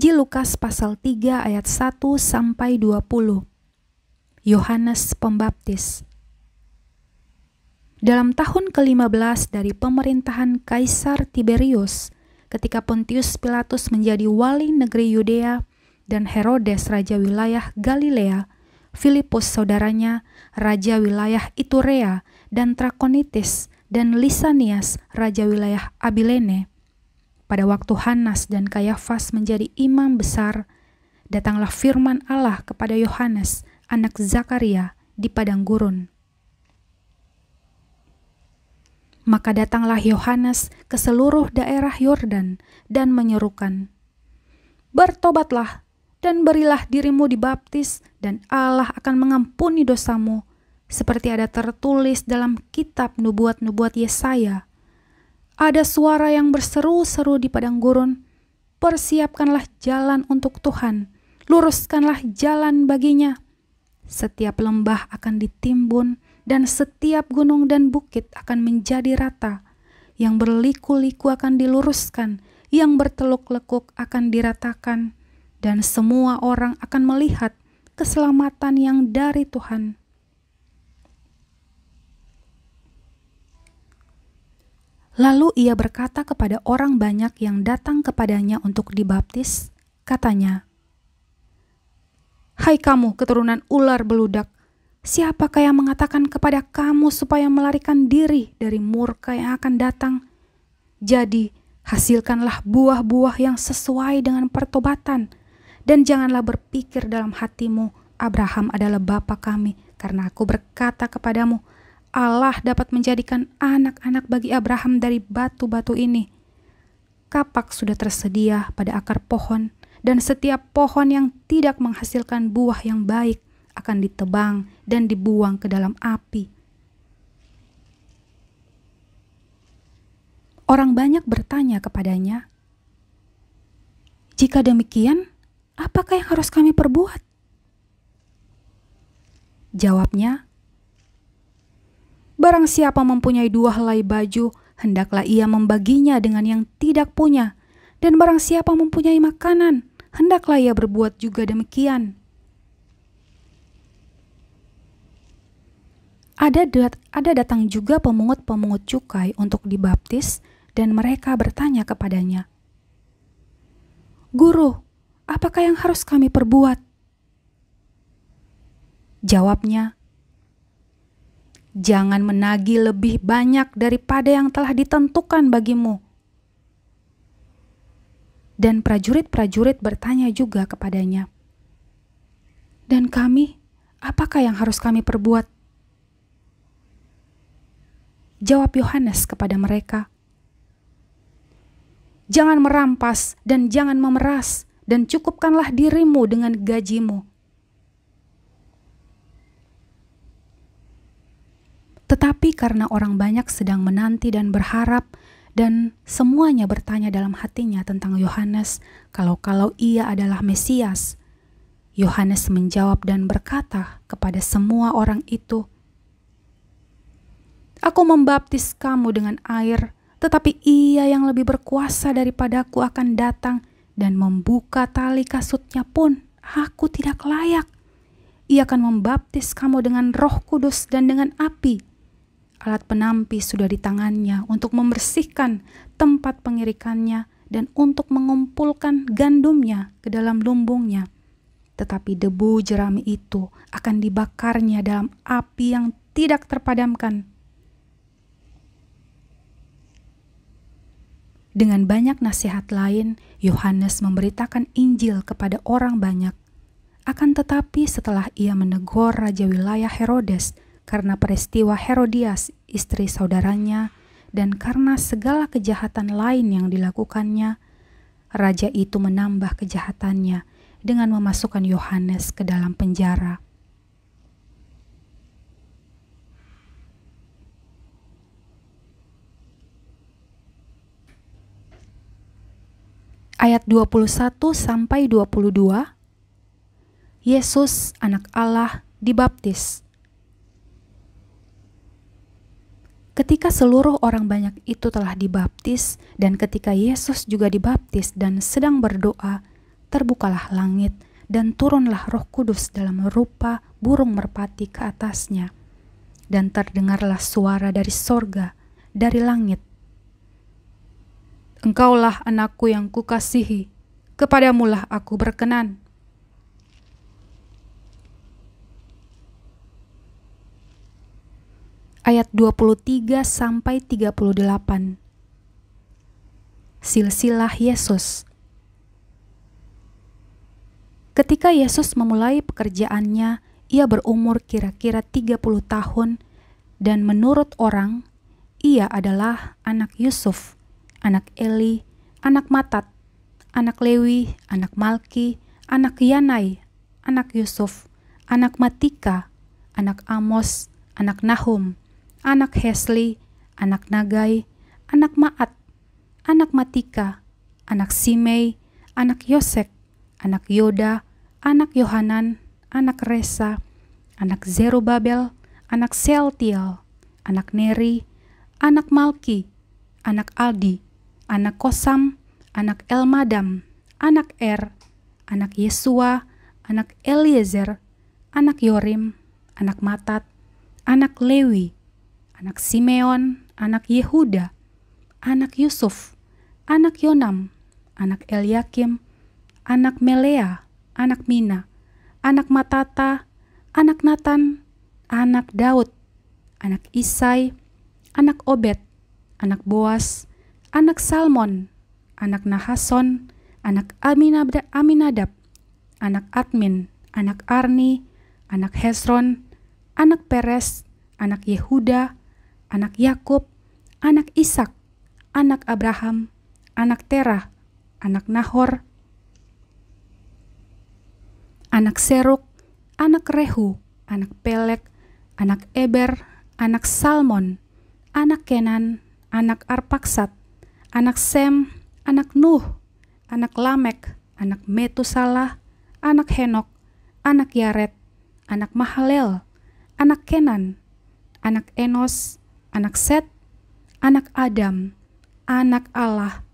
Injil Lukas pasal 3 ayat 1 sampai 20. Yohanes Pembaptis. Dalam tahun ke-15 dari pemerintahan Kaisar Tiberius, ketika Pontius Pilatus menjadi wali negeri Yudea dan Herodes raja wilayah Galilea, Filipus saudaranya raja wilayah Iturea dan Trakonitis, dan Lisanias raja wilayah Abilene. Pada waktu Hanas dan Kayafas menjadi imam besar, datanglah firman Allah kepada Yohanes, anak Zakaria, di padang gurun. Maka datanglah Yohanes ke seluruh daerah Yordan dan menyerukan, "Bertobatlah dan berilah dirimu dibaptis, dan Allah akan mengampuni dosamu, seperti ada tertulis dalam kitab nubuat-nubuat Yesaya. Ada suara yang berseru-seru di padang gurun, persiapkanlah jalan untuk Tuhan, luruskanlah jalan baginya. Setiap lembah akan ditimbun, dan setiap gunung dan bukit akan menjadi rata. Yang berliku-liku akan diluruskan, yang berteluk-lekuk akan diratakan, dan semua orang akan melihat keselamatan yang dari Tuhan." Lalu ia berkata kepada orang banyak yang datang kepadanya untuk dibaptis, katanya, "Hai kamu keturunan ular beludak, siapakah yang mengatakan kepada kamu supaya melarikan diri dari murka yang akan datang? Jadi hasilkanlah buah-buah yang sesuai dengan pertobatan, dan janganlah berpikir dalam hatimu, Abraham adalah bapa kami, karena aku berkata kepadamu, Allah dapat menjadikan anak-anak bagi Abraham dari batu-batu ini. Kapak sudah tersedia pada akar pohon, dan setiap pohon yang tidak menghasilkan buah yang baik akan ditebang dan dibuang ke dalam api." Orang banyak bertanya kepadanya, "Jika demikian, apakah yang harus kami perbuat?" Jawabnya, "Barang siapa mempunyai 2 helai baju, hendaklah ia membaginya dengan yang tidak punya. Dan barang siapa mempunyai makanan, hendaklah ia berbuat juga demikian." Ada datang juga pemungut-pemungut cukai untuk dibaptis, dan mereka bertanya kepadanya, "Guru, apakah yang harus kami perbuat?" Jawabnya, "Jangan menagih lebih banyak daripada yang telah ditentukan bagimu." Dan prajurit-prajurit bertanya juga kepadanya, "Dan kami, apakah yang harus kami perbuat?" Jawab Yohanes kepada mereka, "Jangan merampas dan jangan memeras, dan cukupkanlah dirimu dengan gajimu." Tetapi karena orang banyak sedang menanti dan berharap, dan semuanya bertanya dalam hatinya tentang Yohanes, kalau ia adalah Mesias, Yohanes menjawab dan berkata kepada semua orang itu, "Aku membaptis kamu dengan air, tetapi Ia yang lebih berkuasa daripadaku akan datang, dan membuka tali kasutnya pun aku tidak layak. Ia akan membaptis kamu dengan Roh Kudus dan dengan api. Alat penampi sudah di tangannya untuk membersihkan tempat pengirikannya dan untuk mengumpulkan gandumnya ke dalam lumbungnya. Tetapi debu jerami itu akan dibakarnya dalam api yang tidak terpadamkan." Dengan banyak nasihat lain, Yohanes memberitakan Injil kepada orang banyak. Akan tetapi setelah ia menegur raja wilayah Herodes karena peristiwa Herodias, istri saudaranya, dan karena segala kejahatan lain yang dilakukannya, raja itu menambah kejahatannya dengan memasukkan Yohanes ke dalam penjara. Ayat 21 sampai 22. Yesus, anak Allah, dibaptis. Ketika seluruh orang banyak itu telah dibaptis, dan ketika Yesus juga dibaptis dan sedang berdoa, terbukalah langit dan turunlah Roh Kudus dalam rupa burung merpati ke atasnya. Dan terdengarlah suara dari sorga, dari langit. Engkaulah anakku yang kukasihi, kepadamulah aku berkenan. Ayat 23 sampai 38. Silsilah Yesus. Ketika Yesus memulai pekerjaannya, ia berumur kira-kira 30 tahun dan menurut orang, ia adalah anak Yusuf, anak Eli, anak Matat, anak Lewi, anak Malki, anak Yanai, anak Yusuf, anak Matika, anak Amos, anak Nahum, anak Hesli, anak Nagai, anak Maat, anak Matika, anak Simei, anak Yosek, anak Yoda, anak Yohanan, anak Resa, anak Zerubabel, anak Sealtiel, anak Neri, anak Malki, anak Aldi, anak Kosam, anak Elmadam, anak anak Yesua, anak Eliezer, anak Yorim, anak Matat, anak Lewi, anak Simeon, anak Yehuda, anak Yusuf, anak Yonam, anak Eliakim, anak Melea, anak Mina, anak Matata, anak Natan, anak Daud, anak Isai, anak Obed, anak Boas, anak Salmon, anak Nahason, anak Aminadab, anak Admin, anak Arni, anak Hesron, anak Peres, anak Yehuda, anak Yakub, anak Ishak, anak Abraham, anak Terah, anak Nahor, anak Seruk, anak Rehu, anak Pelek, anak Eber, anak Salmon, anak Kenan, anak Arpaksad, anak Sem, anak Nuh, anak Lamek, anak Metusalah, anak Henok, anak Yared, anak Mahalel, anak Kenan, anak Enos, anak Set, anak Adam, anak Allah,